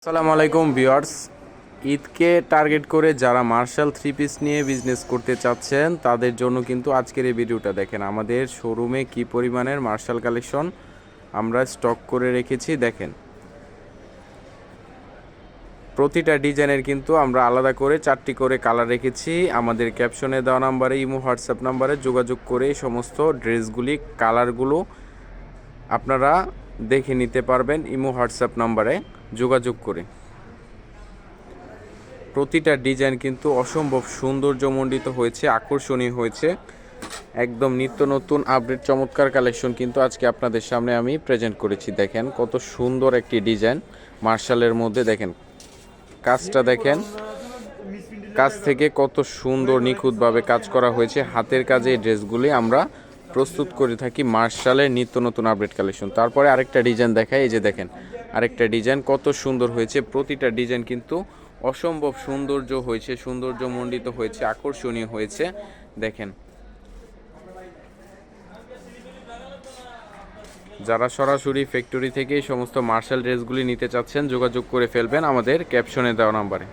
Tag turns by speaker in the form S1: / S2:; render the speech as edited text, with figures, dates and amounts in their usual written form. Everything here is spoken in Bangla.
S1: আসসালামু আলাইকুম ভিউয়ার্স। ঈদকে টার্গেট করে যারা মার্শাল থ্রি পিস নিয়ে বিজনেস করতে চাচ্ছেন তাদের জন্য কিন্তু আজকের এই ভিডিওটা দেখেন। আমাদের শোরুমে কি পরিমাণের মার্শাল কালেকশন আমরা স্টক করে রেখেছি দেখেন। প্রতিটা ডিজাইনের কিন্তু আমরা আলাদা করে 4টি করে কালার রেখেছি। আমাদের ক্যাপশনে দেওয়া নাম্বারে ইমো হোয়াটসঅ্যাপ নাম্বারে যোগাযোগ করে এই সমস্ত ড্রেসগুলি কালারগুলো আপনারা দেখে নিতে পারবেন ইমো হোয়াটসঅ্যাপ নাম্বারে যোগাযোগ করে। প্রতিটা ডিজাইন কিন্তু অসম্ভব সৌন্দর্যমণ্ডিত হয়েছে, আকর্ষণীয় হয়েছে, একদম নিত্য নতুন আপডেট চমৎকার কালেকশন কিন্তু আজকে আপনাদের সামনে আমি প্রেজেন্ট করেছি। দেখেন কত সুন্দর একটি ডিজাইন মার্শালের মধ্যে, দেখেন কাজটা দেখেন, কাজ থেকে কত সুন্দর নিখুঁতভাবে কাজ করা হয়েছে। হাতের কাজে এই ড্রেসগুলি আমরা প্রস্তুত করে থাকি মার্শালের নিত্য নতুন আপডেট কালেকশন। তারপরে আরেকটা ডিজাইন দেখায়, এই যে দেখেন আরেকটা ডিজাইন কত সুন্দর হয়েছে। প্রতিটা ডিজাইন কিন্তু অসম্ভব সৌন্দর্য হয়েছে, সৌন্দর্যমণ্ডিত হয়েছে, আকর্ষণীয় হয়েছে। দেখেন যারা সরাসরি ফ্যাক্টরি থেকে এই সমস্ত মার্শাল ড্রেসগুলি নিতে চাচ্ছেন যোগাযোগ করে ফেলবেন আমাদের ক্যাপশনে দেওয়া নাম্বারে।